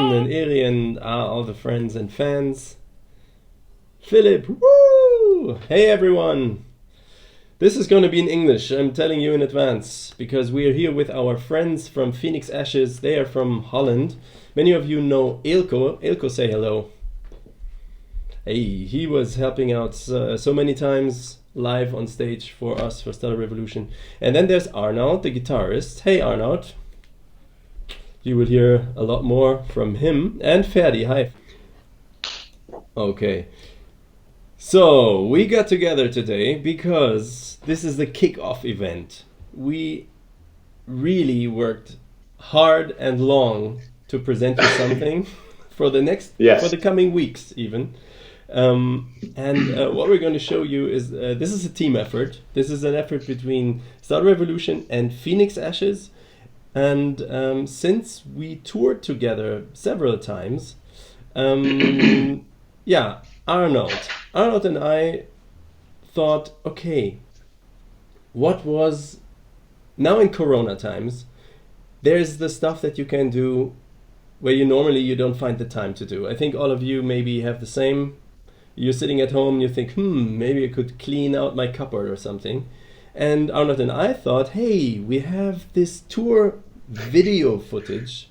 Steffen and Eri and all the friends and fans. Philip, woo! Hey everyone! This is going to be in English, I'm telling you in advance, because we are here with our friends from Phoenix Ashes. They are from Holland. Many of you know Eelco. Eelco, say hello. Hey, he was helping out so many times live on stage for us for Stellar Revolution. And then there's Arnoud, the guitarist. Hey Arnoud. You will hear a lot more from him. And Ferdi, hi. Okay. So, we got together today because this is the kick-off event. We really worked hard and long to present you something for the for the coming weeks even. What we're going to show you is this is a team effort. This is an effort between Star Revolution and Phoenix Ashes. And since we toured together several times, Arnold and I thought, okay, what was, now in Corona times, there's the stuff that you can do where you don't find the time to do. I think all of you maybe have the same. You're sitting at home, you think, maybe I could clean out my cupboard or something. And Arnold and I thought, hey, we have this tour video footage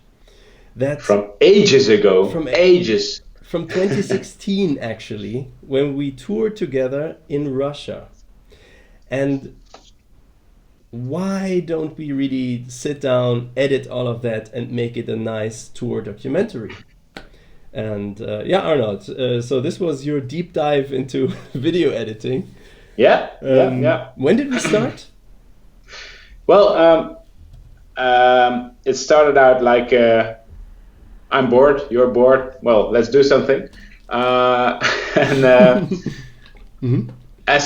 that from ages ago. From 2016 actually, when we toured together in Russia. And why don't we really sit down, edit all of that, and make it a nice tour documentary? And Arnold, so this was your deep dive into video editing. Yeah. When did we start? Well, it started out like, I'm bored, you're bored, well, let's do something. As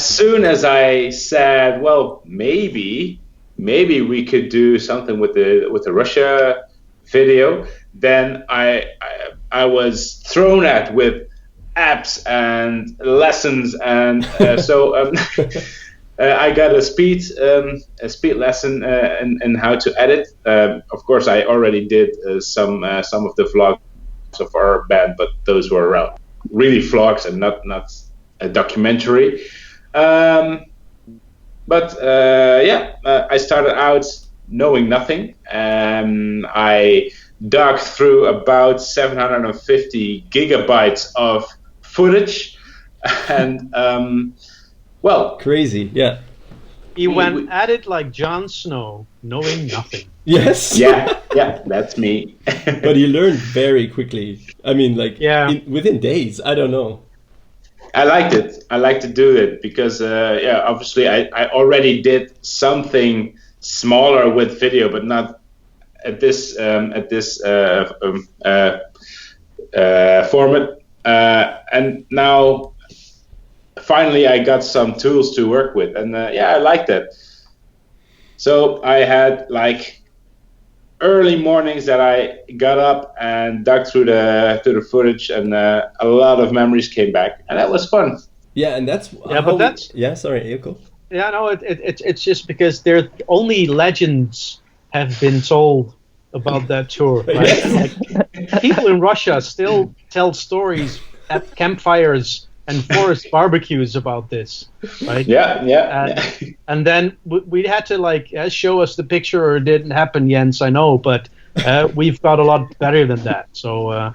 soon as I said, well, maybe we could do something with the Russia video, then I was thrown at with apps and lessons, and I got a speed lesson in how to edit. Of course, I already did some of the vlogs of our band, but those were really vlogs and not a documentary. I started out knowing nothing. I dug through about 750 gigabytes of footage, and crazy, yeah. He went at it like Jon Snow, knowing nothing. Yes. Yeah, that's me. But you learned very quickly. I mean, within days. I don't know. I liked it. I like to do it because, obviously I already did something smaller with video, but not at this format. And now, finally, I got some tools to work with, and I liked it. So I had early mornings that I got up and dug through the footage, and a lot of memories came back, and that was fun. Yeah, and that's sorry, Eelco. Yeah, no, it's just because there only legends have been told about that tour. Right? People in Russia still tell stories at campfires and forest barbecues about this, right? And then we had to show us the picture, or it didn't happen, Jens, I know, but we've got a lot better than that. So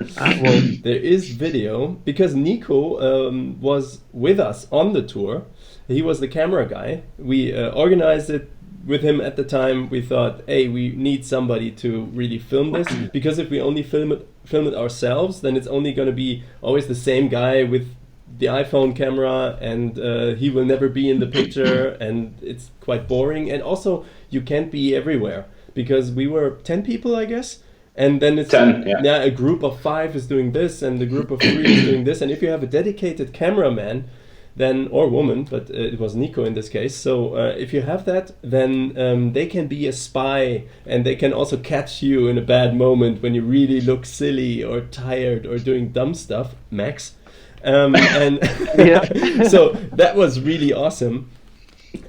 there is video because Nico was with us on the tour. He was the camera guy. We organized it with him at the time. We thought, hey, we need somebody to really film this, because if we only film it ourselves, then it's only going to be always the same guy with the iPhone camera, and he will never be in the picture, and it's quite boring. And also, you can't be everywhere, because we were 10 people, I guess, and then it's 10, a group of 5 is doing this, and the group of 3 is doing this. And if you have a dedicated cameraman, then, or woman, but it was Nico in this case. So if you have that, then they can be a spy, and they can also catch you in a bad moment when you really look silly or tired or doing dumb stuff, Max. So that was really awesome.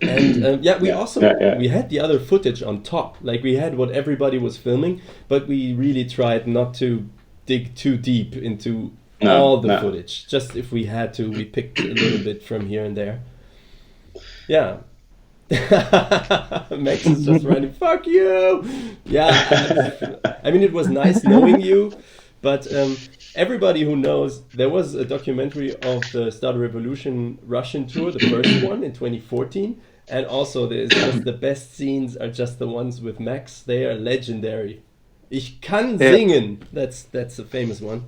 And we had the other footage on top. We had what everybody was filming, but we really tried not to dig too deep into No, all the no. footage. Just if we had to, we picked a little bit from here and there. Yeah. Max is just running. Fuck you. Yeah. I mean, it was nice knowing you, but everybody who knows, there was a documentary of the Start a Revolution Russian tour, the first one in 2014, and also there's just the best scenes are just the ones with Max. They are legendary. Ich kann singen. That's a famous one.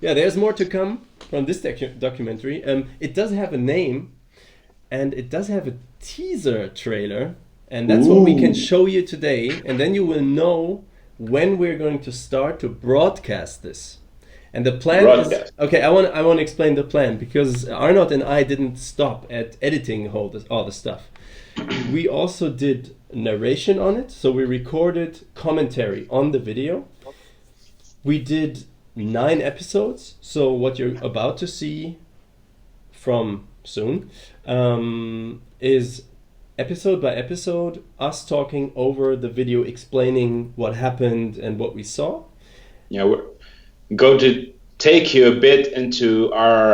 Yeah, there's more to come from this documentary. It does have a name, and it does have a teaser trailer, and that's what we can show you today, and then you will know when we're going to start to broadcast this. And the plan is okay. I want to explain the plan, because Arnold and I didn't stop at editing all the stuff. We also did narration on it, so we recorded commentary on the video. We did 9 episodes, so what you're about to see from soon is episode by episode us talking over the video, explaining what happened and what we saw. Yeah, we're going to take you a bit into our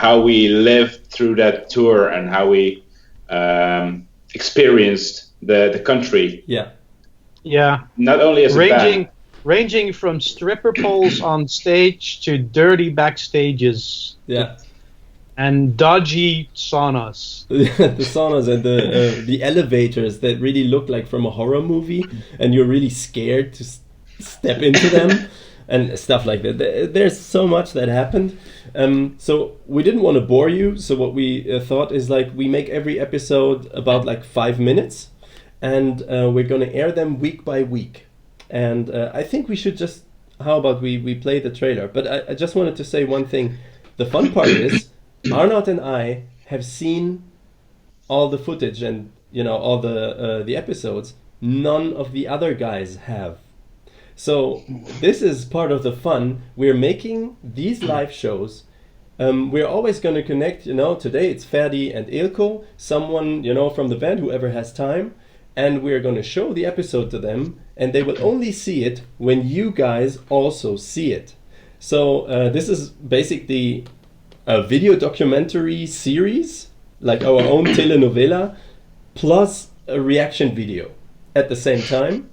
how we lived through that tour and how we experienced the country. Yeah. Not only as a band. Ranging from stripper poles on stage to dirty backstages. Yeah. And dodgy saunas. The saunas and the elevators that really look like from a horror movie, and you're really scared to step into them and stuff like that. There's so much that happened. So we didn't want to bore you. So what we thought is, like, we make every episode about like 5 minutes, and we're going to air them week by week. And I think we should just, how about we play the trailer? But I just wanted to say one thing. The fun part is, Arnold and I have seen all the footage and, you know, all the episodes. None of the other guys have. So this is part of the fun. We're making these live shows. We're always going to connect, you know, today it's Ferdi and Ilko, someone, you know, from the band, whoever has time. And we're going to show the episode to them, and they will only see it when you guys also see it. So this is basically a video documentary series, like our own telenovela, plus a reaction video at the same time.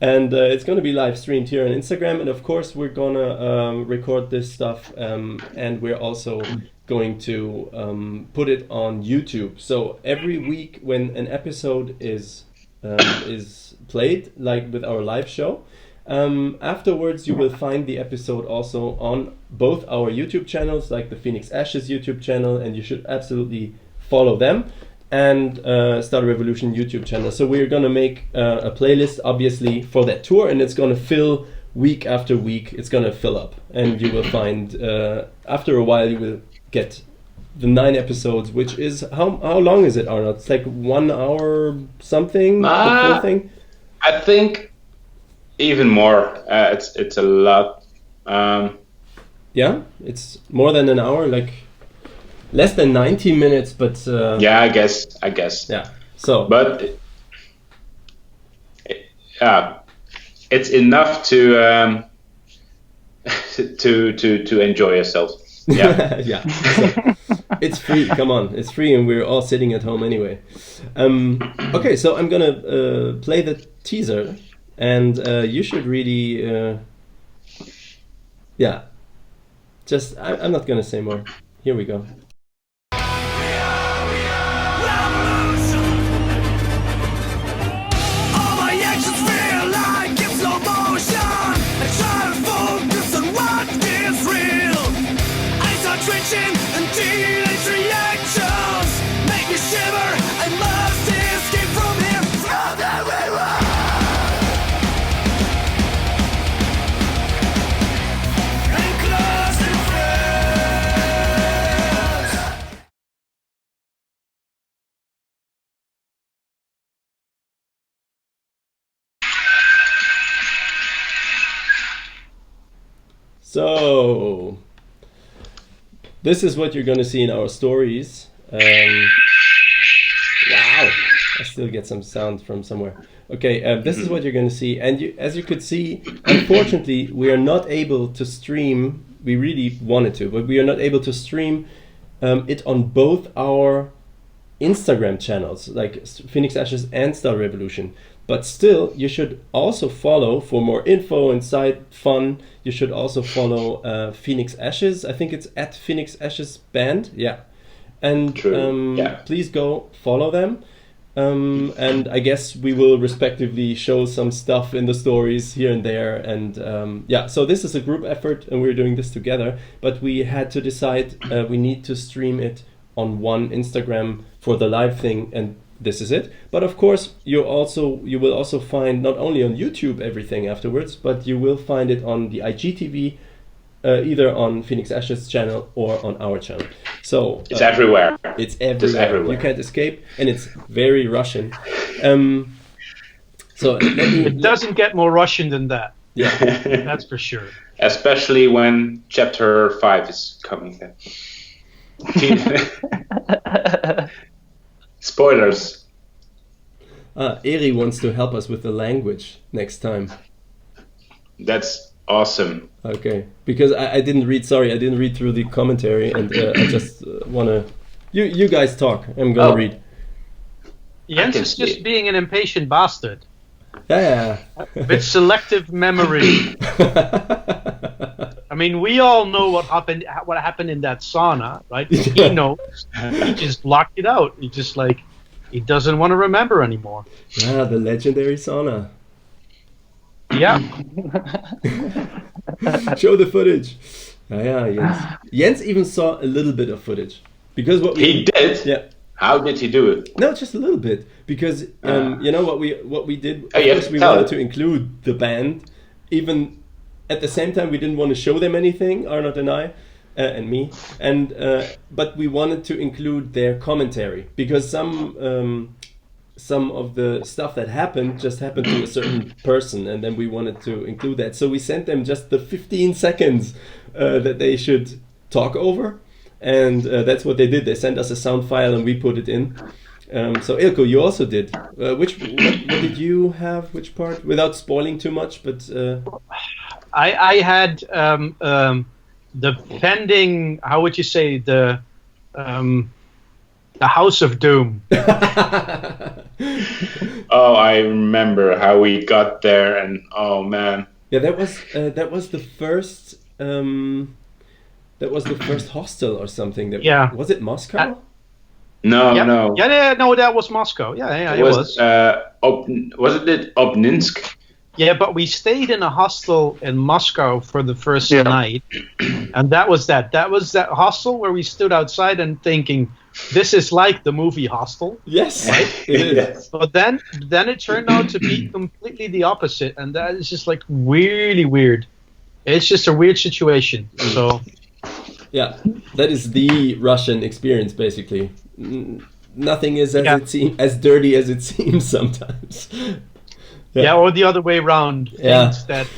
And it's going to be live streamed here on Instagram. And of course, we're going to record this stuff. And we're also going to put it on YouTube. So every week when an episode is played, like with our live show, afterwards you will find the episode also on both our YouTube channels, like the Phoenix Ashes YouTube channel, and you should absolutely follow them, and Start a Revolution YouTube channel. So we're gonna make a playlist, obviously, for that tour, and it's gonna fill week after week. It's gonna fill up, and you will find after a while you will get the 9 episodes, which is how long is it, Arnold? It's like 1 hour something. The full thing. I think even more. It's a lot. Yeah, it's more than an hour, like less than 90 minutes, but yeah, I guess. Yeah. So, but it's enough to to enjoy yourself. Yeah. Yeah. So, it's free. Come on, it's free, and we're all sitting at home anyway. Okay, so I'm gonna play the teaser, and you should really, yeah. Just I'm not gonna say more. Here we go. So, this is what you're going to see in our stories. Wow, still get some sound from somewhere. Okay, this is what you're going to see. And as you could see, unfortunately, we are not able to stream. We really wanted to, but we are not able to stream it on both our Instagram channels, like Phoenix Ashes and Star Revolution. But still, you should also follow, for more info and side fun, you should also follow Phoenix Ashes. I think it's at Phoenix Ashes Band. Yeah. And please go follow them. And I guess we will respectively show some stuff in the stories here and there. And so this is a group effort and we're doing this together. But we had to decide we need to stream it on one Instagram for the live thing, and this is it. But of course, you will also find not only on YouTube everything afterwards, but you will find it on the IGTV, either on Phoenix Ashes channel or on our channel. So it's everywhere. It's everywhere. You can't escape, and it's very Russian. So it doesn't get more Russian than that. Yeah, that's for sure. Especially when Chapter 5 is coming. Spoilers. Eri wants to help us with the language next time. That's awesome. Okay, because I didn't read through the commentary, and I just want to... You guys talk, I'm going to read. Jens is just being an impatient bastard. Yeah. With selective memory. I mean, we all know what happened in that sauna, right? He knows. He just blocked it out. He just he doesn't want to remember anymore. Ah, the legendary sauna. Yeah. Show the footage. Yeah, Jens. Jens even saw a little bit of footage because he did. Yeah. How did he do it? No, just a little bit, because you know what we did. Of course, we wanted to include the band, even at the same time we didn't want to show them anything, Arnold and I, and me, and but we wanted to include their commentary, because some of the stuff that happened just happened to a certain person, and then we wanted to include that. So we sent them just the 15 seconds that they should talk over. And that's what they did. They sent us a sound file and we put it in. So Ilko, you also did. What did you have? Which part? Without spoiling too much, but I had the pending. How would you say the House of Doom? Oh, I remember how we got there, and oh man. Yeah, that was the first. That was the first hostel or something. Was it Moscow? No. No, that was Moscow. Yeah, it was. Wasn't it Obninsk? Yeah, but we stayed in a hostel in Moscow for the first night, and that was that. That was that hostel where we stood outside and thinking, this is like the movie Hostel. Yes, right? It is. Yes. But then it turned out to be completely the opposite, and that is just really weird. It's just a weird situation. So. Yeah, that is the Russian experience, basically. Nothing is as dirty as it seems sometimes. Yeah, or the other way around. Yeah. Things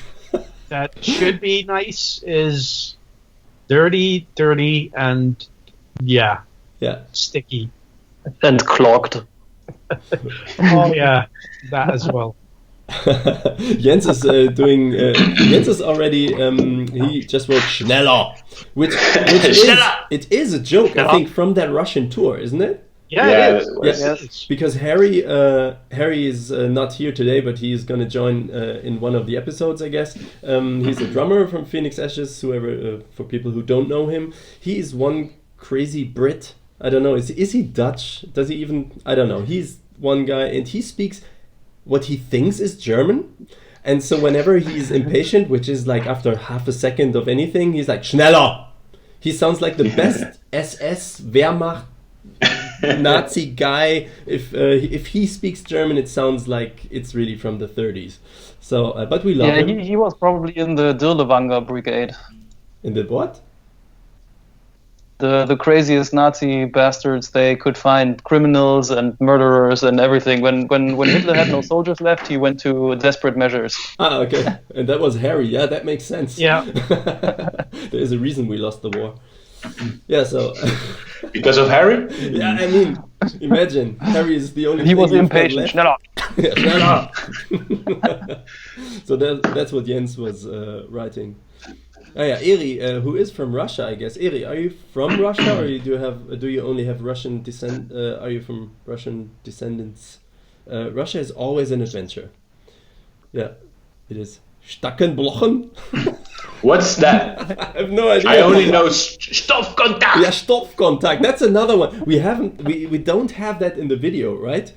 that should be nice is dirty, and sticky. And clogged. Oh yeah, that as well. Jens is doing. Jens is already. He just wrote Schneller, which it is a joke, I think, from that Russian tour, isn't it? Yeah, it is. Yes. Because Harry is not here today, but he is going to join in one of the episodes, I guess. He's a drummer from Phoenix Ashes. Whoever, for people who don't know him, he is one crazy Brit. I don't know. Is he Dutch? Does he even? I don't know. He's one guy, and he speaks what he thinks is German, and so whenever he's impatient, which is like after half a second of anything, he's like Schneller. He sounds like the best SS Wehrmacht Nazi guy. If he speaks German, it sounds like it's really from the 30s. So, but we love him. Yeah, he was probably in the Dirlewanger Brigade. In the what? The craziest Nazi bastards they could find, criminals and murderers and everything. When Hitler had no soldiers left, he went to desperate measures. Ah, okay. And that was Harry. Yeah, that makes sense. Yeah. There's a reason we lost the war. Yeah, so Because of Harry? yeah, I mean, imagine Harry is the only He thing was you've got impatient. left. Schneller. Yeah, shut up. So that's what Jens was writing. Oh yeah, Eri, who is from Russia, I guess. Eri, are you from Russia, or do you only have Russian descent? Are you from Russian descendants? Russia is always an adventure. Yeah, it is. Stackenblochen. What's that? I have no idea. I only know Stoffkontakt. Yeah, Stoffkontakt. That's another one. We don't have that in the video, right?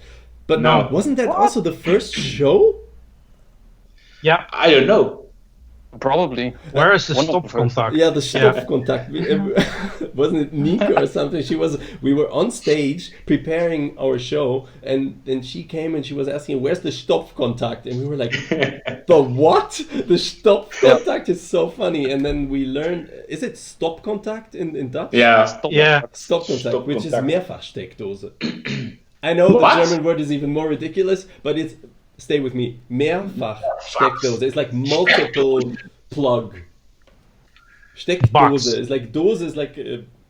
But No. wasn't that also the first show? Yeah. I don't know. Probably. Where is the One of the first. Stoffkontakt? Yeah, the Stoffkontakt. Wasn't it Nika or something? We were on stage preparing our show, and then she came and she was asking, "Where's the Stoffkontakt?" And we were like, "The what? The Stoffkontakt is so funny." And then we learned, is it Stoppkontakt in Dutch? Yeah. Yeah. Stoppkontakt, which is Stoppkontakt. Mehrfachsteckdose. I know What? the German word is even more ridiculous, but it's, stay with me, Mehrfachsteckdose. It's like multiple plug. Steckdose. Box. It's like dose is like,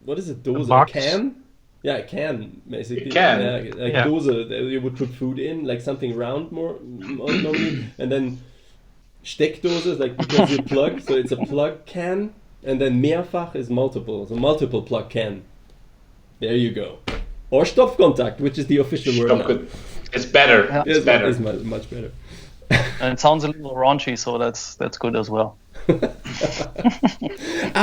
what is it, dose? A box. can? Yeah, a can, basically. A can. Yeah, like Yeah. dose, that you would put food in, like something round more normally. And then Steckdose is like because you plug, so it's a plug can. And then Mehrfach is multiple, so multiple plug can. There you go. Or Stoffkontakt, which is the official word now. Stoffkontakt. It's better. Yeah. It's better. It's much better. And it sounds a little raunchy, so that's good as well.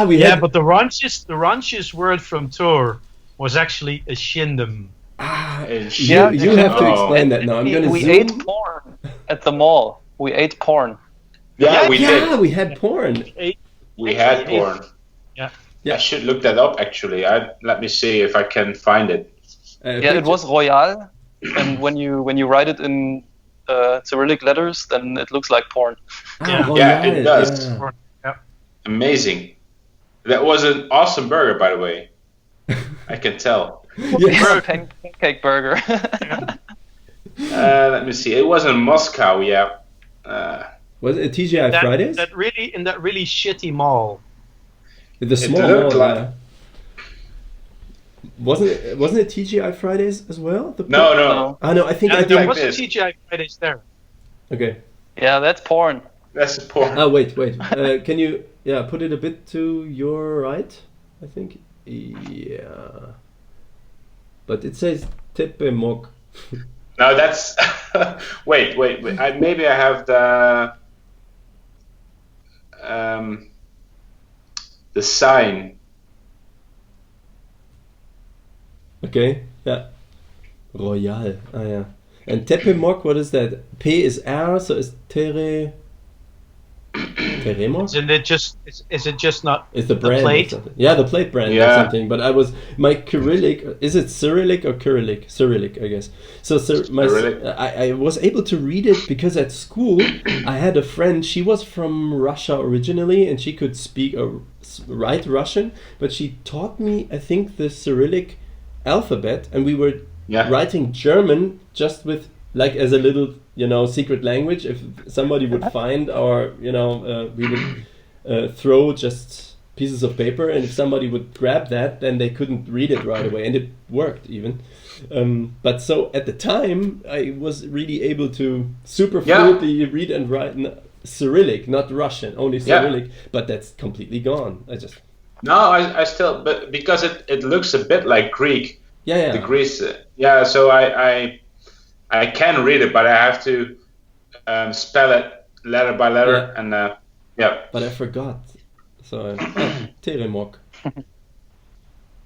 We Yeah, had, but the raunchiest word from Tour was actually a shindem. you have to Oh. explain that now. I'm gonna we zoom. ate porn at the mall. We ate porn. Yeah, we did. we had porn. We had porn. Yeah. Yeah. I should look that up actually. Let me see if I can find it. Yeah, it was Royal, and when you write it in Cyrillic letters, then it looks like porn. Yeah, it does. Yeah. Yeah. Amazing. That was an awesome burger, by the way. I can tell. Yes. Pancake burger. Let me see. It was in Moscow. Yeah. Was it TGI Fridays? That really shitty mall. The small looked mall, like- yeah. Wasn't it TGI Fridays as well? No. No, I think I There think. was a this. TGI Fridays there. Okay. Yeah, that's porn. That's the porn. Oh wait. Can you put it a bit to your right? I think. Yeah. But it says Tepemok. No, that's. wait. Maybe I have the sign. Okay. Yeah. Royal. Ah yeah. And Tepemok, what is that? P is R, so it's Teremok? Is it just not Is the brand or plate? something? Yeah, the plate brand or Yeah. something. But my Cyrillic, is it Cyrillic or Cyrillic? Cyrillic, I guess. So Cyrillic. I was able to read it because at school I had a friend. She was from Russia originally, and she could speak or write Russian. But she taught me, I think, the Cyrillic alphabet, and we were Yeah. writing German just with like as a little secret language. If somebody would find our we would throw just pieces of paper, and if somebody would grab that, then they couldn't read it right away, and it worked even. But so at the time I was really able to super fluently read and write Cyrillic, not Russian, only Cyrillic. But that's completely gone. No, I still, but because it looks a bit like Greek. Yeah. The Greece. So I can read it, but I have to spell it letter by letter, and But I forgot. So Teremok.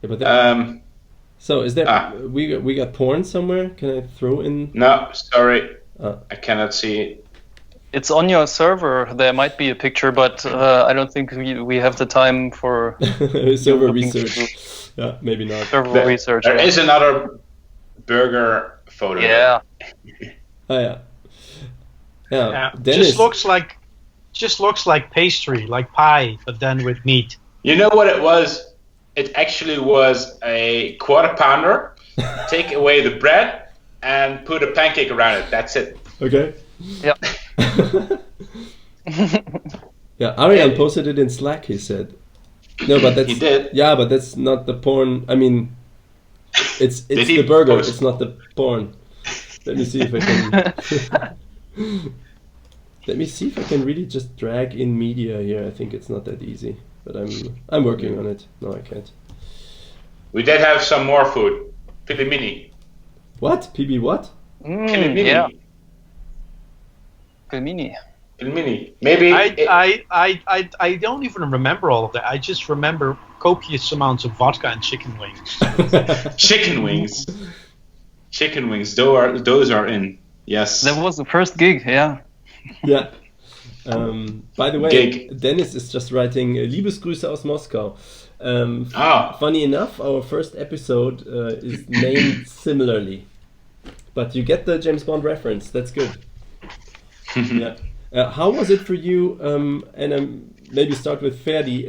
Yeah, but so is there? We got porn somewhere? Can I throw in? No, sorry, I cannot see it. It's on your server. There might be a picture, but I don't think we have the time for server looking research. through. Yeah, maybe not. server research. There is another burger photo. Yeah. Oh yeah. Yeah. Yeah, Dennis. just looks like pastry, like pie, but then with meat. You know what it was? It actually was a quarter pounder. Take away the bread and put a pancake around it. That's it. Okay. Yeah. Yeah, Ariane posted it in Slack. He said. No, but that's He did. Yeah, but that's not the porn. I mean, it's Did he the burger. post- It's not the porn. Let me see if I can. Let me see if I can really just drag in media here. I think it's not that easy, but I'm working on it. No, I can't. We did have some more food. Pilimini. What? PB what? Pilimini. Yeah. Pelmini. Pilimini. Maybe. I don't even remember all of that. I just remember copious amounts of vodka and chicken wings. Chicken wings. Chicken wings. Those are in. Yes. That was the first gig, yeah. Yeah. By the way, Gig. Dennis is just writing Liebesgrüße aus Moskau. Ah. Funny enough, our first episode is named similarly, but you get the James Bond reference. That's good. Yeah. How was it for you? And maybe start with Ferdi.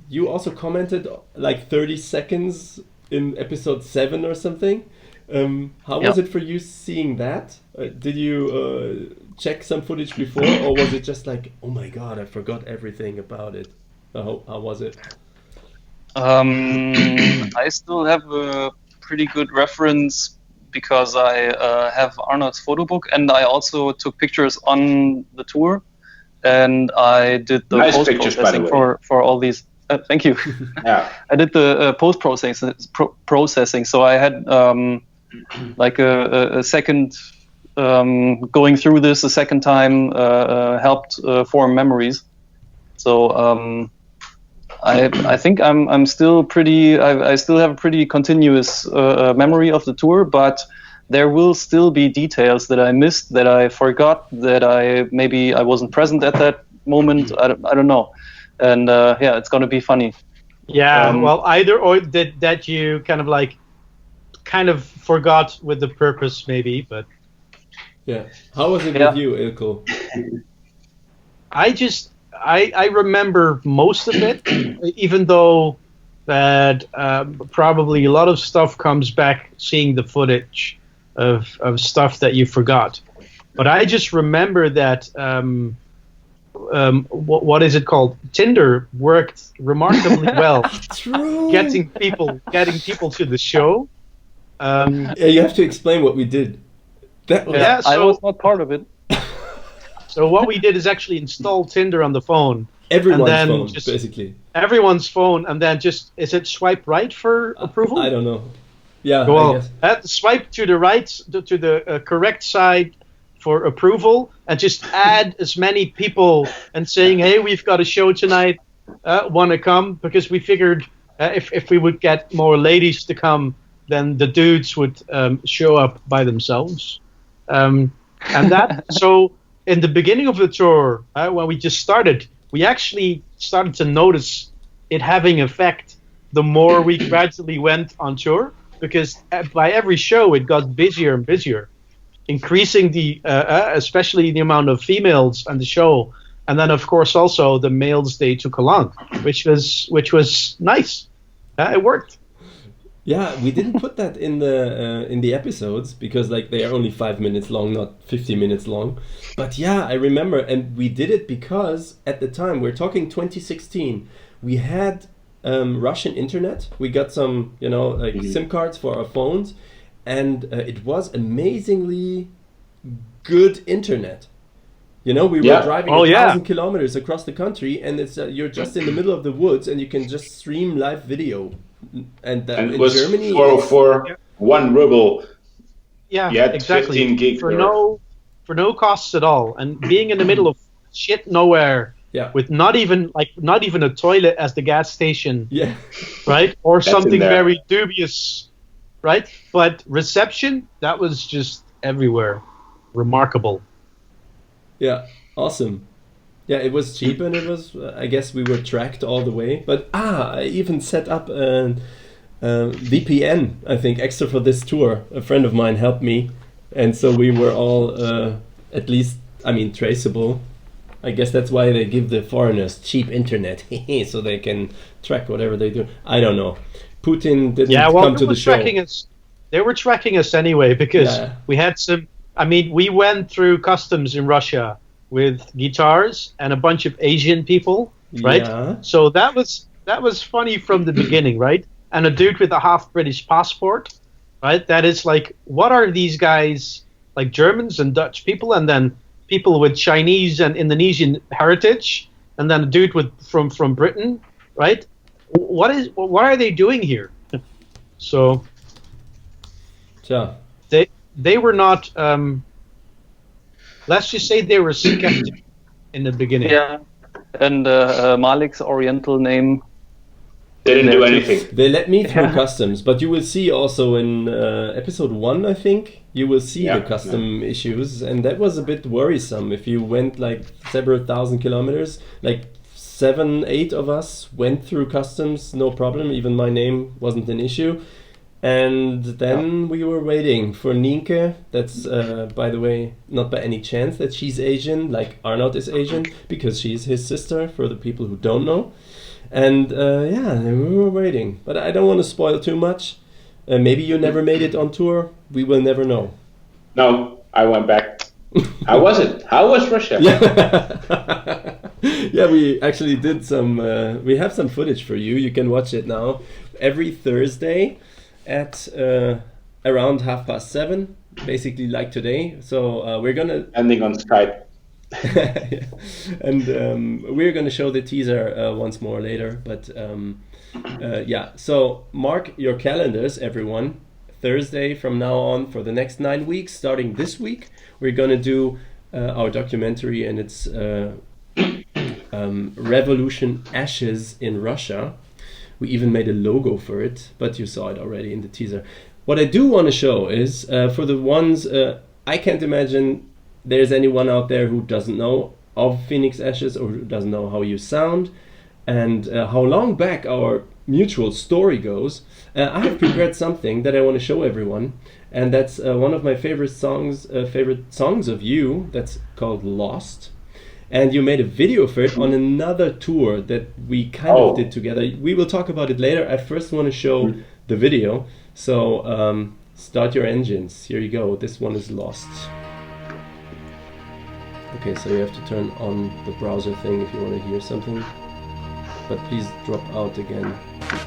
You also commented like 30 seconds in episode 7 or something. How was it for you seeing that? Did you check some footage before, or was it just like, oh my god, I forgot everything about it? How was it? I still have a pretty good reference because I have Arnold's photo book, and I also took pictures on the tour, and I did the Nice post pictures, by the processing way. for all these. Thank you. Yeah. I did the post processing, so I had like a second going through this a second time helped form memories. So I think I'm still pretty. I still have a pretty continuous memory of the tour, but there will still be details that I missed, that I forgot, that maybe I wasn't present at that moment. I don't know, and yeah, it's gonna be funny. Yeah, well, either or that you kind of forgot with the purpose, maybe, but Yeah. How was it with you, Ilko? I remember most of it, even though that probably a lot of stuff comes back seeing the footage of stuff that you forgot. But I just remember that what is it called? Tinder worked remarkably well. True. getting people to the show. Yeah, you have to explain what we did. Yeah, I so was not part of it. so what we did is actually install Tinder on the phone. Everyone's and then phone, just- basically. Everyone's phone, and then is it swipe right for approval? I don't know. Yeah, I Well, guess. swipe to the right, to the correct side for approval, and just add as many people and saying, hey, we've got a show tonight, want to come? Because we figured if we would get more ladies to come, then the dudes would show up by themselves. And that, so in the beginning of the tour, when we just started, we actually started to notice it having effect the more we gradually went on tour, because by every show it got busier and busier, increasing the especially the amount of females on the show, and then of course also the males they took along, which was nice. It worked. Yeah, we didn't put that in the episodes because like they are only 5 minutes long, not 50 minutes long. But yeah, I remember, and we did it because at the time, we're talking 2016, we had Russian internet. We got some, SIM cards for our phones, and it was amazingly good internet. We were driving 1,000 kilometers across the country, and it's you're just in the middle of the woods, and you can just stream live video. And And in it was Germany, for 1 ruble. Yeah, You had exactly. 15 gig for no costs at all, and being in the middle of shit nowhere, yeah, with not even a toilet as the gas station, yeah, right, or That's something in there. very dubious, right? But reception, that was just everywhere, remarkable. yeah, awesome. Yeah, it was cheap, and it was. I guess we were tracked all the way. But I even set up a VPN. I think extra for this tour. A friend of mine helped me, and so we were all at least. I mean, traceable. I guess that's why they give the foreigners cheap internet, so they can track whatever they do. I don't know. Putin didn't come to the show. They were tracking us anyway because we had some. I mean, we went through customs in Russia with guitars and a bunch of Asian people, right? Yeah. So that that was funny from the beginning, right? And a dude with a half British passport, right? That is like, what are these guys, like Germans and Dutch people, and then people with Chinese and Indonesian heritage, and then a dude from Britain, right? What are they doing here? So Tja. they were not. Let's just say they were skeptical in the beginning. Yeah. And Malik's Oriental name. They didn't do There too. anything. They let me through Yeah. customs, but you will see also in episode 1, I think, you will see Yeah, the custom issues, and that was a bit worrisome. If you went like several thousand kilometers, like 7, 8 of us went through customs, no problem, even my name wasn't an issue. And then we were waiting for Nienke. That's, by the way, not by any chance that she's Asian, like Arnold is Asian, because she's his sister, for the people who don't know. And yeah, we were waiting. But I don't want to spoil too much. Maybe you never made it on tour. We will never know. No, I went back. How was it? How was Russia? Yeah. Yeah, we actually did some. We have some footage for you. You can watch it now. Every Thursday at around 7:30, basically like today. So we're gonna Ending on Skype. yeah. And we're going to show the teaser once more later, but yeah, so mark your calendars, everyone. Thursday from now on for the next 9 weeks, starting this week, we're going to do our documentary, and it's Revolution Ashes in Russia. We even made a logo for it, but you saw it already in the teaser. What I do want to show is for the ones I can't imagine there's anyone out there who doesn't know of Phoenix Ashes, or who doesn't know how you sound and how long back our mutual story goes. I have prepared something that I want to show everyone, and that's one of my favorite songs of you. That's called Lost, and you made a video for it on another tour that we kind of did together. We will talk about it later. I first want to show the video, so start your engines. Here you go. This one is Lost. Okay, so you have to turn on the browser thing if you want to hear something, but please drop out again. Please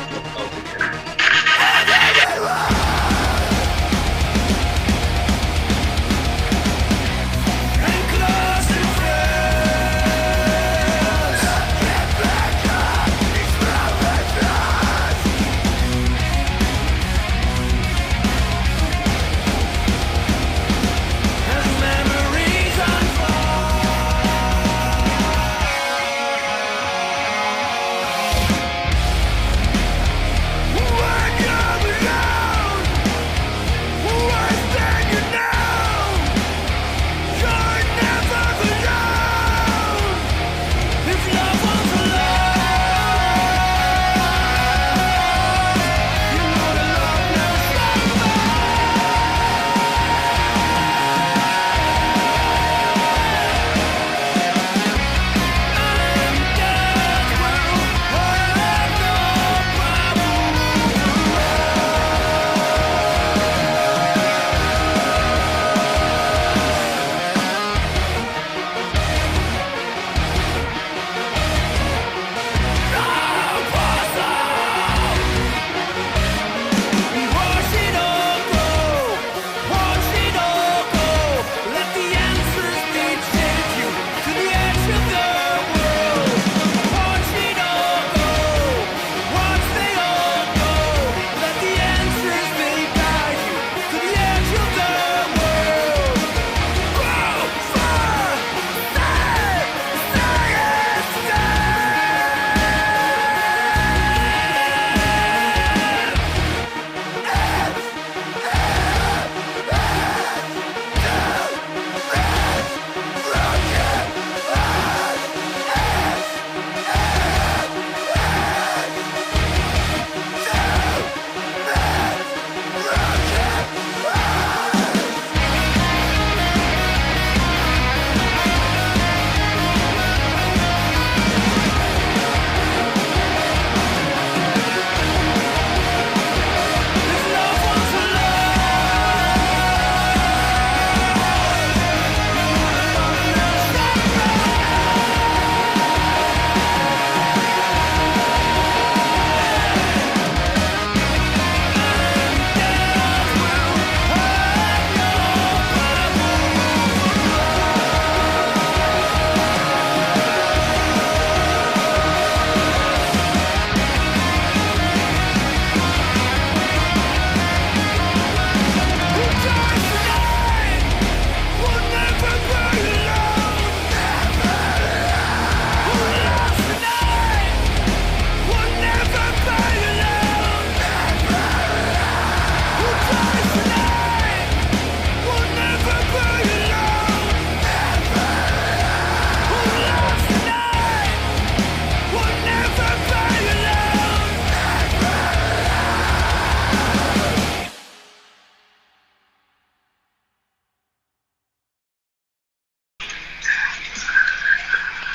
drop out again.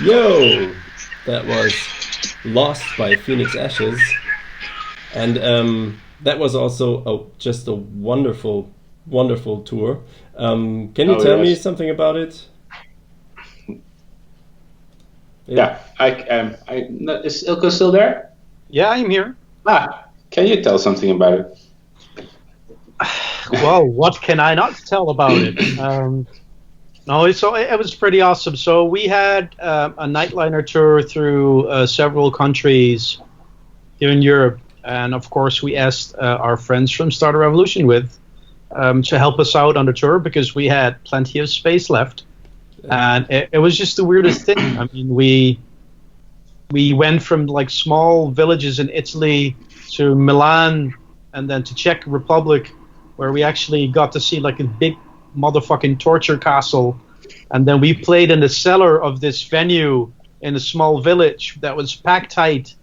Yo, that was Lost by Phoenix Ashes, and that was also just a wonderful, wonderful tour. Can you tell me something about it? Yeah, is Ilko still there? Yeah, I'm here. Can you tell something about it? Well, what can I not tell about it? No, so it was pretty awesome. So we had a nightliner tour through several countries here in Europe, and of course we asked our friends from Starter Revolution to help us out on the tour because we had plenty of space left, and it was just the weirdest thing. I mean, we went from like small villages in Italy to Milan, and then to Czech Republic, where we actually got to see like a big motherfucking torture castle, and then we played in the cellar of this venue in a small village that was packed tight,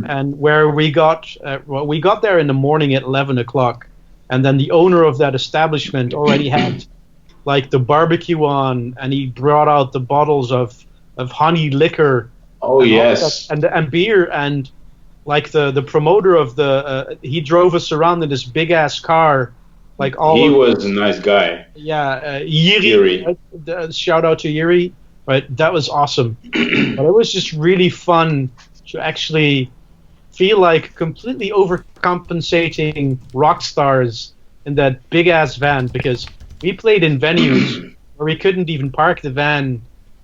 and where we got there in the morning at 11 o'clock, and then the owner of that establishment already had like the barbecue on, and he brought out the bottles of honey liquor. Oh, yes. And beer, and like the promoter of he drove us around in this big ass car, like he was a nice guy. Yeah, Yuri. Shout out to Yuri. Right, that was awesome. But it was just really fun to actually feel like completely overcompensating rock stars in that big ass van, because we played in venues where we couldn't even park the van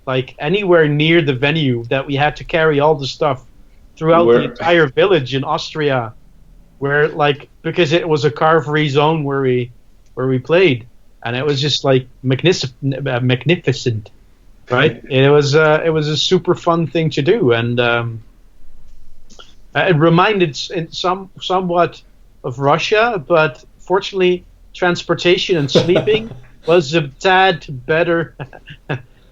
like anywhere near the venue, that we had to carry all the stuff throughout the entire village in Austria, where like, because it was a car-free zone where we played, and it was just like magnificent, right? It was a super fun thing to do, and it reminded somewhat of Russia, but fortunately transportation and sleeping was a tad better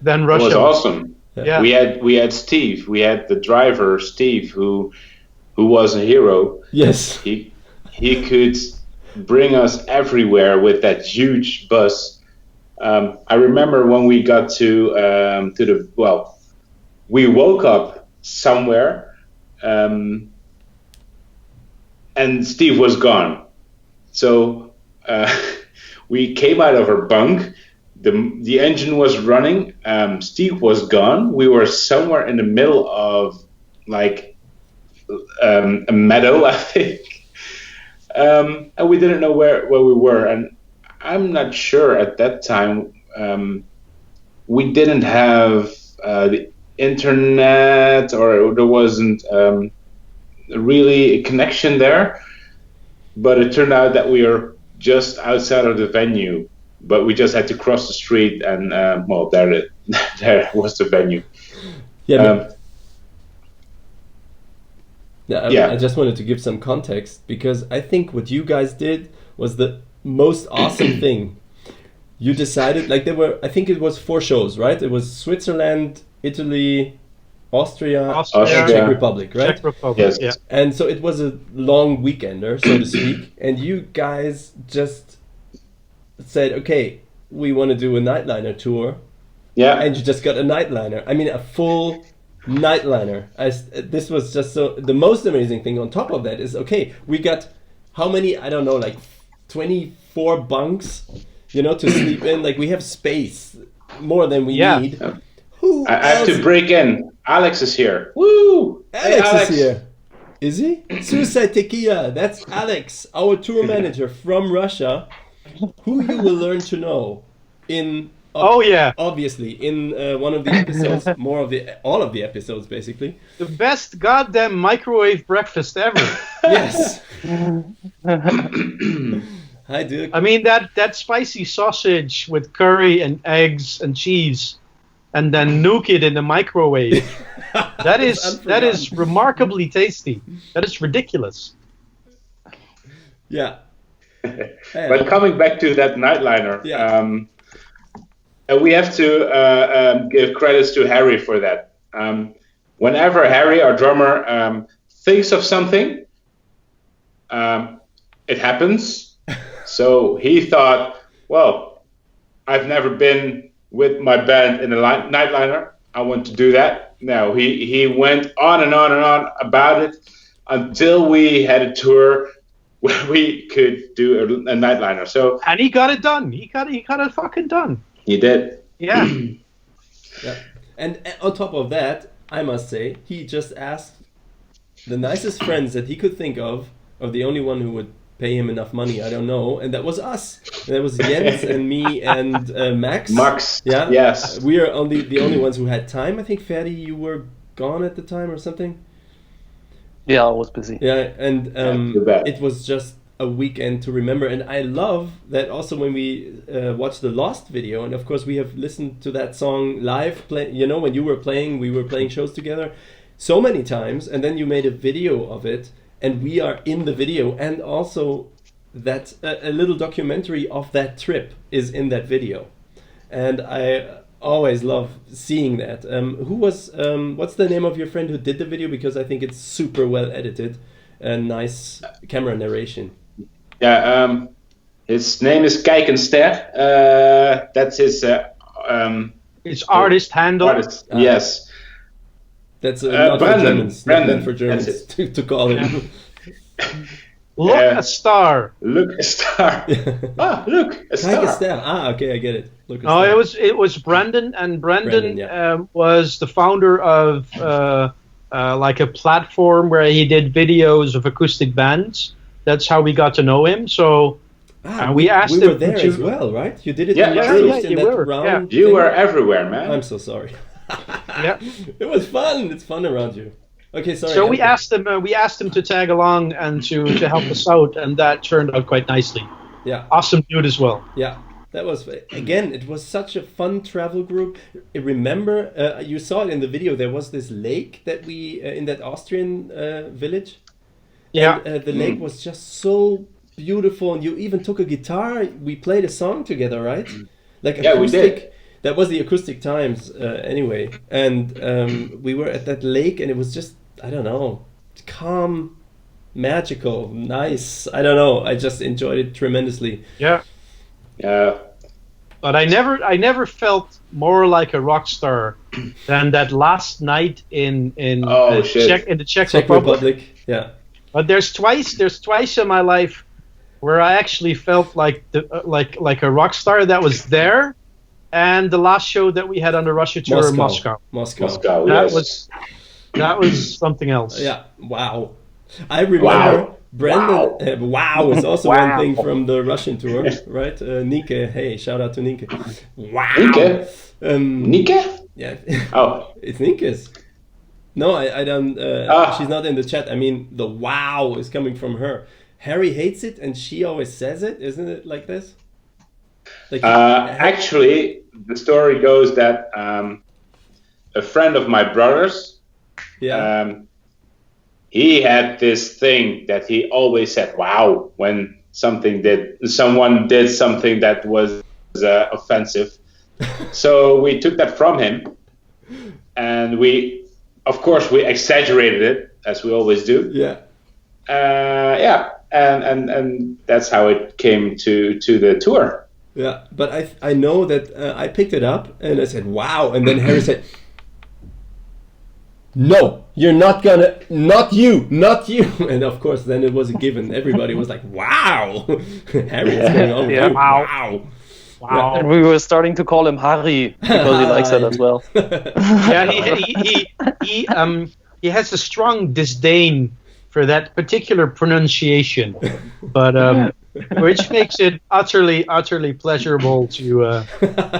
than Russia. It was awesome. Yeah. We had Steve. We had the driver Steve, who was a hero. Yes. He could bring us everywhere with that huge bus. I remember when we got to we woke up somewhere, and Steve was gone. So we came out of our bunk. The engine was running. Steve was gone. We were somewhere in the middle of like a meadow, I think, and we didn't know where we were. And I'm not sure at that time. We didn't have the internet, or there wasn't really a connection there. But it turned out that we were just outside of the venue. But we just had to cross the street, and there was the venue. Yeah. I just wanted to give some context, because I think what you guys did was the most awesome thing. You decided, like, I think it was 4 shows, right? It was Switzerland, Italy, Austria, and Czech Republic, right? Czech Republic, yes. Yeah. And so it was a long weekender, so to speak, and you guys just said, okay, we want to do a nightliner tour. Yeah. And you just got a nightliner. I mean, a full nightliner. This was just the most amazing thing on top of that is, okay, we got how many, I don't know, like 24 bunks, to sleep in. Like, we have space, more than we need. I have to break in. Alex is here. Woo! Alex is here. Is he? Suicide Tequila. That's Alex, our tour manager from Russia, who you will learn to know in obviously in one of the episodes, all of the episodes basically. The best goddamn microwave breakfast ever. Yes. Hi, Dirk. I mean, that spicy sausage with curry and eggs and cheese, and then nuke it in the microwave. That is remarkably tasty. That is ridiculous. Yeah. But coming back to that nightliner, we have to give credits to Harry for that. Whenever Harry, our drummer, thinks of something, it happens. So he thought, well, I've never been with my band in a nightliner. I want to do that. No, he went on and on and on about it until we had a tour where we could do a nightliner. So And he got it done. He got it fucking done. he did. Yeah. Yeah. And on top of that, I must say, he just asked the nicest friends that he could think of the only one who would pay him enough money, I don't know, and that was us. And that was Jens and me and Max. Max. Yeah. Yes. We are only the only ones who had time. I think Ferdi, you were gone at the time or something. Yeah, I was busy. Yeah, and too bad. it was just a weekend to remember. And I love that also when we watched the Lost video, and of course we have listened to that song live. You know, when you were playing, we were playing shows together so many times, and then you made a video of it, and we are in the video, and also that a little documentary of that trip is in that video, and I always love seeing that. Who was what's the name of your friend who did the video? Because I think it's super well edited and nice camera narration. Yeah. His name is Kijkenster. That's his It's artist handle. artist. Yes. That's not for Brandon. Germans. Not Brandon, meant for Germans that's to call him. Look, a star. Look, a star. Ah, look, a Kijk star. Esther. Ah, okay, I get it. Look, No, it was Brandon, and Brandon, Brandon, yeah. was the founder of like a platform where he did videos of acoustic bands. That's how we got to know him. So we asked we were him there to- as well, right? You did it Yeah, in the true. first in you that were, round. You thing? were everywhere, man. I'm so sorry. Yeah. It was fun. It's fun around you. Okay, sorry. So we Anthony. asked him to tag along and to help us out, and that turned out quite nicely. Yeah, Awesome dude as well. yeah. That was again. It was such a fun travel group. Remember, you saw it in the video. There was this lake that we in that Austrian village. Yeah. And, the lake was just so beautiful, and you even took a guitar. We played a song together, right? Like Yeah, we acoustic. did. That was the acoustic times, anyway. And we were at that lake, and it was just, I don't know, calm, magical, nice. I don't know. I just enjoyed it tremendously. Yeah. Yeah. But I never felt more like a rock star than that last night in Oh, shit. the Czech Czech Republic. Republic. Yeah. But there's twice in my life where I actually felt like like a rock star that was there, and the last show that we had on the Russia tour in Moscow. Moscow. That Yes. was something else. Yeah. Wow. I remember Brandon. Wow is also one thing from the Russian tour, right? Nike. Hey, shout out to Nike. Wow. Nike? Nike? Yeah. Oh. It's Nike's. No, I don't. Ah. She's not in the chat. I mean, the wow is coming from her. Harry hates it, and she always says it. Isn't it like this? Like, Actually, the story goes that a friend of my brother's, yeah. he had this thing that he always said, "Wow," when someone did something that was offensive. So we took that from him, and of course, we exaggerated it as we always do. Yeah. And that's how it came to the tour. Yeah, but I know that I picked it up and I said, wow. And then Harry said, no, you're not gonna, not you. And of course, then it was a given. Everybody was like, wow. Harry is going on with Yeah, you. wow. Wow. And we were starting to call him Harry because he likes that as well. Yeah, he has a strong disdain for that particular pronunciation, but which makes it utterly pleasurable to.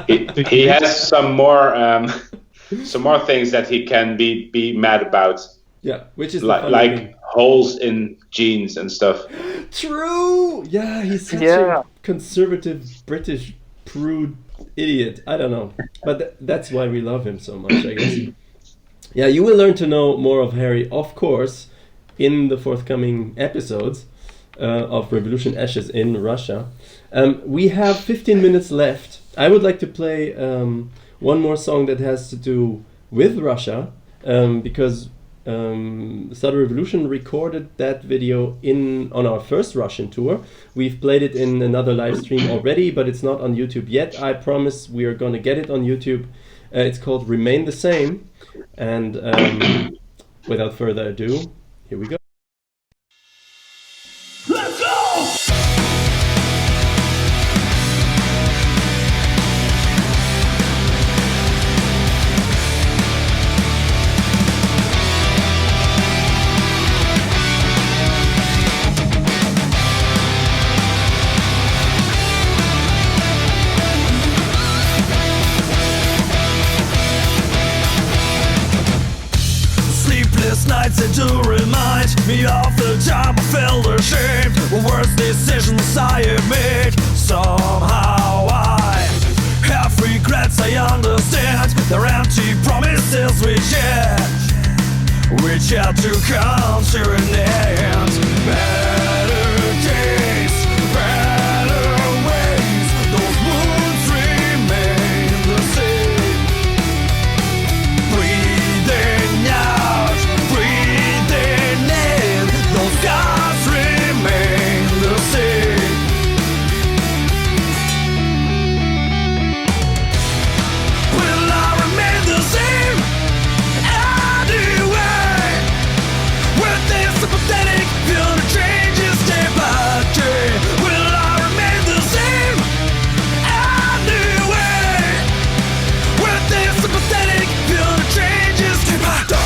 He has some more things that he can be mad about, Yeah, which is the like funny thing. holes in jeans and stuff. True. Yeah, he's such Yeah. a conservative British prude idiot. I don't know, but that's why we love him so much, I guess. Yeah, you will learn to know more of Harry, of course, in the forthcoming episodes of Revolution Ashes in Russia. We have 15 minutes left. I would like to play one more song that has to do with Russia, because Southern Revolution recorded that video on our first Russian tour. We've played it in another live stream already, but it's not on YouTube yet. I promise we are going to get it on YouTube It's called Remain the Same. And without further ado, here we go. Let's go! Sleepless nights they do remind me of the time I felt ashamed. The worst decisions I have made. Somehow I have regrets, I understand. They're empty promises which yet to come to an end. Better days, better ways. Those wounds remain the same. Breathing out, breathing in. Those scars remain the same. Will I remain the same anyway? With this sympathetic feel the changes day by day. Will I remain the same anyway? With this sympathetic feel the changes day by day.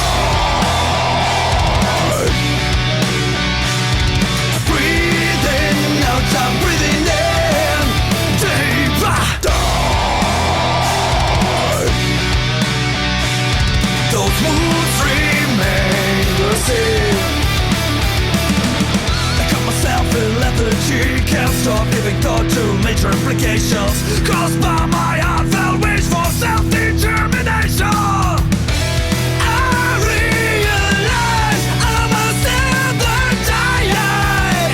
Breathing out, I'm breathing in day by day. Those wounds remain the same. I cut myself in lethargy, can't stop giving thought to major implications caused by my heartfelt wish for self-determination. I realize I'm a sinner dying.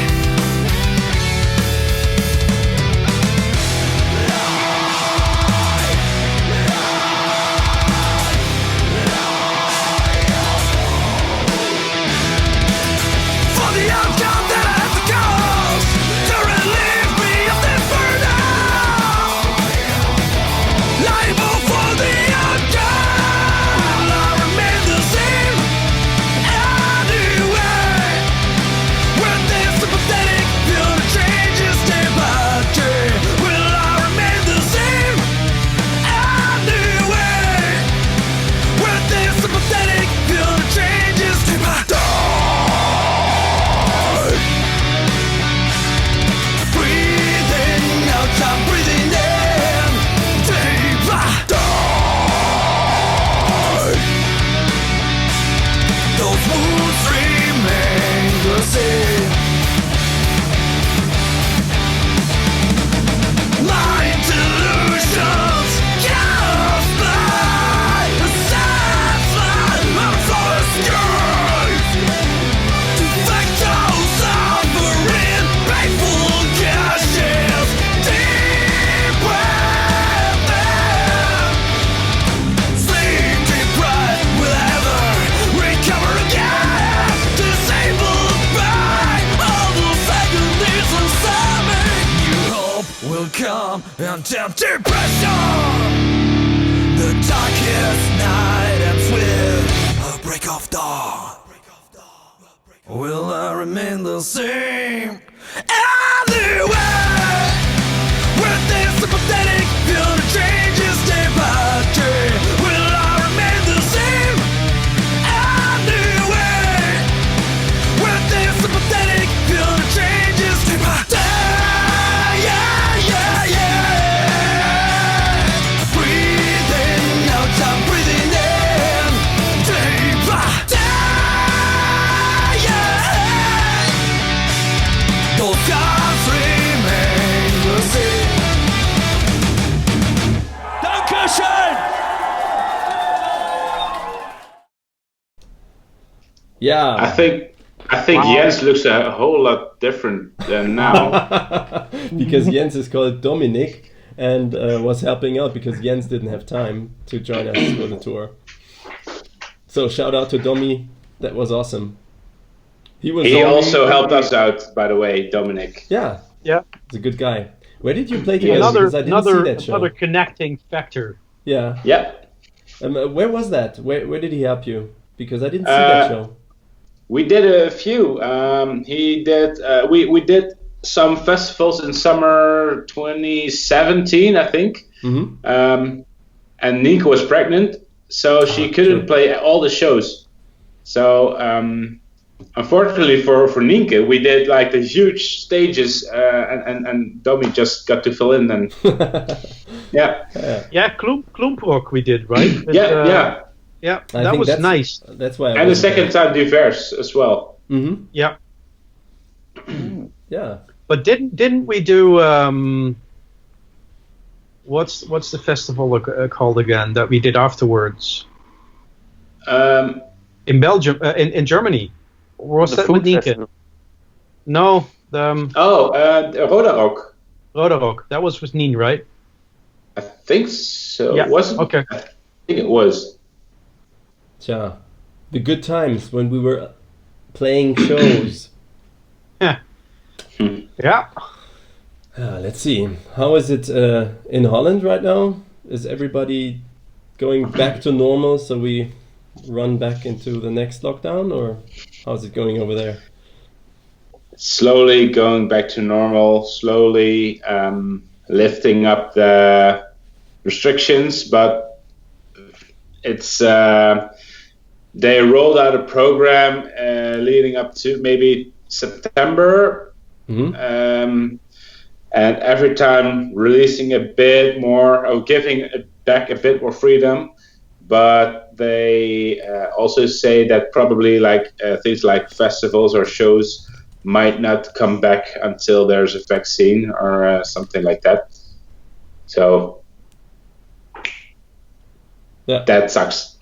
For the outcome that I have to cause to relieve me of this burden. Liable for the outcome. Will I remain the same anyway? With this sympathetic feel the changes day by day. Will I remain the same anyway? With this sympathetic feel the changes day by day. Breathing out, I'm breathing in day by day. Those wounds remain the same. My delusions cast by the sunlight of forest skies. To factors suffering, painful gashes deep within. Sleep deprived, will I ever recover again? Disabled by all those agonies inside me. New hope will come and tempt depression. The darkest night ends with a break of dawn. Will I remain the same anyway? With this sympathetic feel the changes day by day. Will I remain the same anyway? With this sympathetic feel the changes day by day. Yeah, yeah, yeah. Breathing out, I'm breathing in day by day. Yeah. Those scars remain the same. Dankeschön! Yeah. I think Jens looks a whole lot different than now. Because Jens is called Dominic and was helping out because Jens didn't have time to join us for the tour. So shout out to Domi. That was awesome. He also helped us out, by the way, Dominic. Yeah. Yeah. He's a good guy. Where did you play together? Because I didn't see that show. Another connecting factor. Yeah. Yeah. Where was that? Where did he help you? Because I didn't see that show. We did a few. He did. We did some festivals in summer 2017, I think. And Nienke was pregnant, so she couldn't play all the shows. So unfortunately for Nienke, we did like the huge stages, and Domi just got to fill in. And Klumprock we did, right? Yeah, that was nice. That's why. And the second time Diverse as well. Yeah. Yeah. But didn't we do what's the festival called again that we did afterwards? In Belgium, in Germany. Or was that with Nienke? No, Rodarok. Rodarok. That was with Nien, right? I think so. Yeah. Wasn't? Okay. I think it was. Yeah, the good times when we were playing shows. Yeah. Let's see. How is it in Holland right now? Is everybody going back to normal so we run back into the next lockdown, or how's it going over there? Slowly going back to normal, slowly lifting up the restrictions, but it's they rolled out a program leading up to maybe September, and every time releasing a bit more, or giving back a bit more freedom. But they also say that probably like things like festivals or shows might not come back until there's a vaccine or something like that. So that sucks.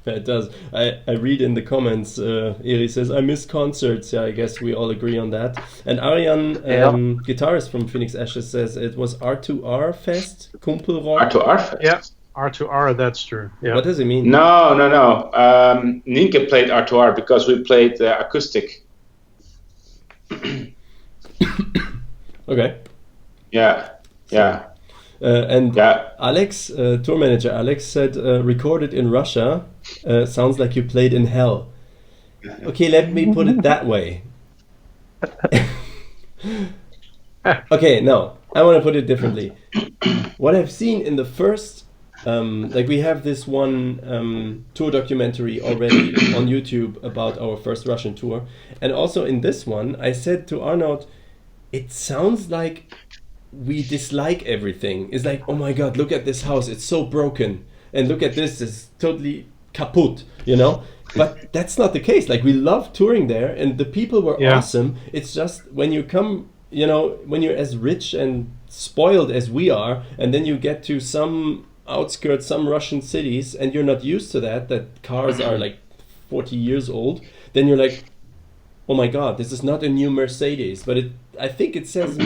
It does. I read in the comments, Eri says, I miss concerts. Yeah, I guess we all agree on that. And Arjan, guitarist from Phoenix Ashes, says it was R2R Fest, Kumpelrock. R2R Fest? Yeah, R2R, that's true. Yeah. What does it mean? No. Nienke played R2R because we played acoustic. Okay. Yeah. Alex, tour manager Alex, said recorded in Russia. Sounds like you played in hell. Okay, let me put it that way. Okay, no, I want to put it differently. What I've seen in the first, like we have this one tour documentary already on YouTube about our first Russian tour. And also in this one, I said to Arnold, it sounds like we dislike everything. It's like, oh my God, look at this house, it's so broken. And look at this, it's totally kaput, you know? But that's not the case. Like, we love touring there and the people were awesome. It's just when you come, you know, when you're as rich and spoiled as we are, and then you get to some outskirts, some Russian cities, and you're not used to that cars are like 40 years old, then you're like, oh my God, this is not a new Mercedes. But I think it says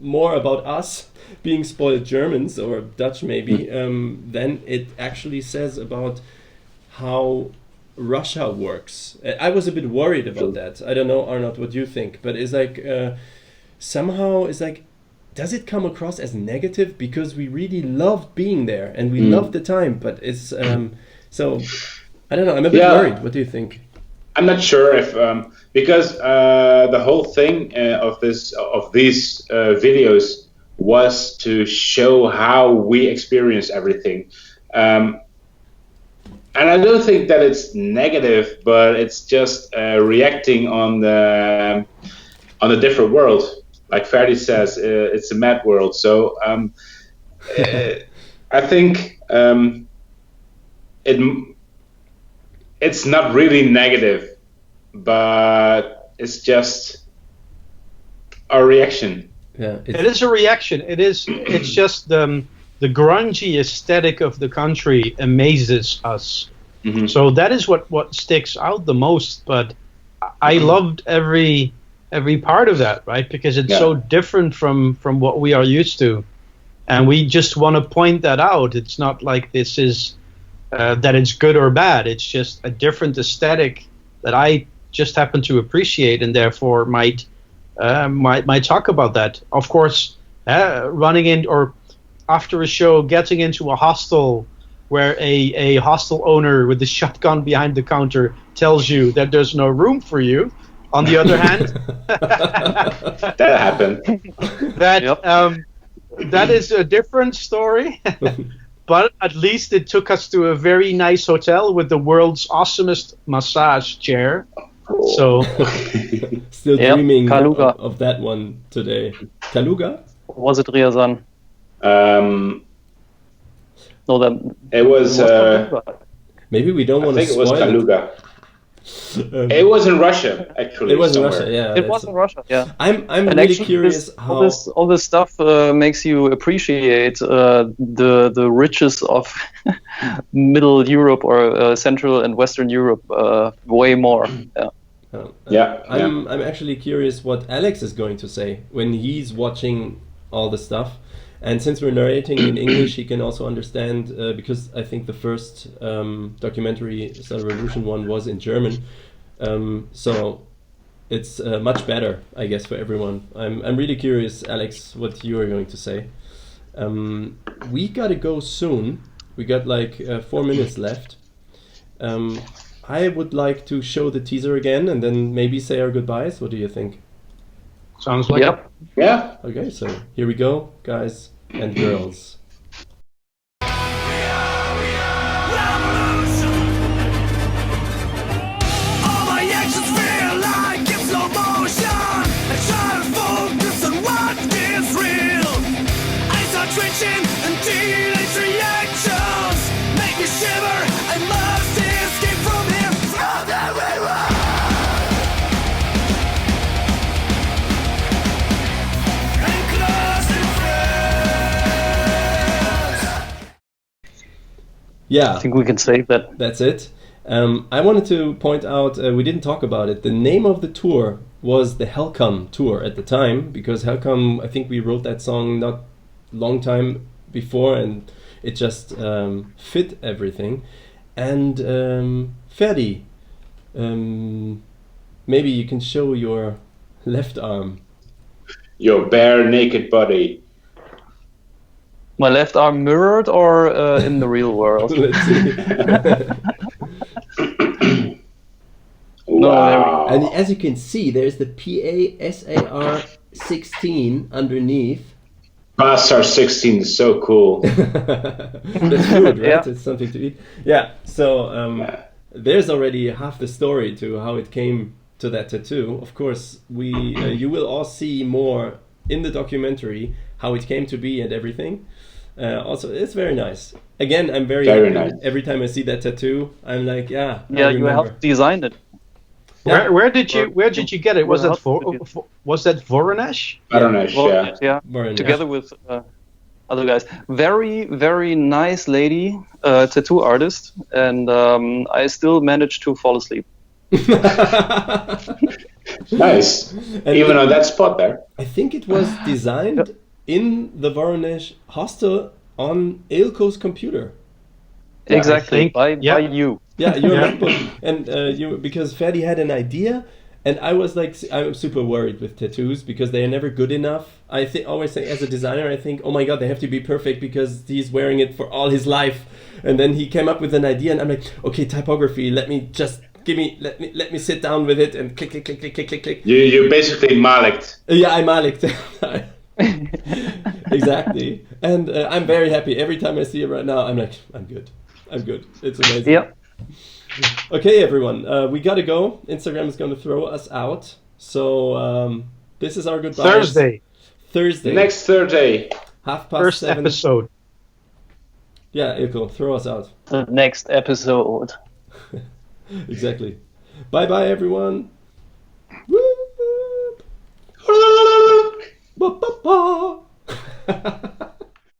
more about us being spoiled Germans, or Dutch maybe, than it actually says about how Russia works. I was a bit worried about that. I don't know, Arnold, what you think, but it's like somehow it's like, does it come across as negative? Because we really loved being there and we loved the time, but it's so I don't know, I'm a bit worried. What do you think? I'm not sure if because the whole thing of these videos was to show how we experience everything, and I don't think that it's negative, but it's just reacting on the different world. Like Ferdi says, it's a mad world. So I think it's not really negative, but it's just a reaction. Yeah, it is a reaction. It's just the grungy aesthetic of the country amazes us. Mm-hmm. So that is what sticks out the most. But I loved every part of that, right? Because it's so different from what we are used to, and we just want to point that out. It's not like this is that it's good or bad. It's just a different aesthetic that I just happen to appreciate, and therefore might talk about that. Of course, running in or after a show, getting into a hostel where a hostel owner with a shotgun behind the counter tells you that there's no room for you. On the other hand, That happened. that is a different story. But at least it took us to a very nice hotel with the world's awesomest massage chair. So Still Yep, dreaming Kaluga. of that one today. Kaluga? Was it Riazan? No, that It was. Kaluga. Maybe we don't I want to think it was spoil Kaluga. It was in Russia, actually. It was in somewhere. Russia, yeah. It was in Russia, yeah. I'm And really actually, curious how. all this stuff makes you appreciate the riches of Middle Europe or Central and Western Europe way more. Yeah. Yeah, I'm actually curious what Alex is going to say when he's watching all the stuff. And since we're narrating in English, he can also understand because I think the first documentary, Cell Revolution one, was in German. So it's much better, I guess, for everyone. I'm really curious, Alex, what you are going to say. We gotta go soon. We got like 4 minutes left. I would like to show the teaser again and then maybe say our goodbyes. What do you think? sounds like Yep. Yeah. Okay, so here we go, guys and girls. Revolution. All my actions feel like in slow motion. I try to focus on what is real. I start twitching and teenage reactions make me shiver. I must escape from here. From the river. And close to friends. Yeah, I think we can save that. that's it. I wanted to point out, we didn't talk about it. The name of the tour was the Hellcome Tour at the time, because Hellcome, I think we wrote that song not long time before, and it just fit everything. And Ferdi, maybe you can show your left arm. Your bare naked body. My left arm mirrored or in the real world? Let's see. Wow. And as you can see, there's the PASAR 16 underneath. Pasar 16 is so cool. That's food, right? Yeah. It's something to eat. Yeah. So there's already half the story to how it came to that tattoo. Of course, you will all see more in the documentary how it came to be and everything. Also, it's very nice. Again, I'm very Very happy. nice. Every time I see that tattoo, I'm like, yeah, I Yeah, you remember. helped design it. Yeah. Where did you get it? Was Well, that was that Voronezh? Voronezh, Well, yeah. Warren, together with other guys. Very, very nice lady, tattoo artist, and I still managed to fall asleep. Nice. And Even on that spot there. I think it was designed in the Voronezh hostel on Eelco's computer. Yeah, I Exactly, think- by yeah. you. Yeah, your Yeah. MacBook. And because Ferdi had an idea, and I was like, I'm super worried with tattoos because they are never good enough. I always think, as a designer, I think, oh my god, they have to be perfect because he's wearing it for all his life. And then he came up with an idea, and I'm like, okay, typography, let me let me sit down with it and click, click, click, click, click, click, click. You basically Malicked. Yeah, I maliked. Exactly. And I'm very happy. Every time I see it right now, I'm like, I'm good. It's amazing. Yeah. Okay, everyone. We gotta go. Instagram is gonna throw us out. So this is our goodbye. Thursday. Next Thursday. 7:30. First episode. Yeah, Ilko, throw us out. The next episode. Exactly. Bye bye, everyone. Whoop, whoop. Ba, ba, ba.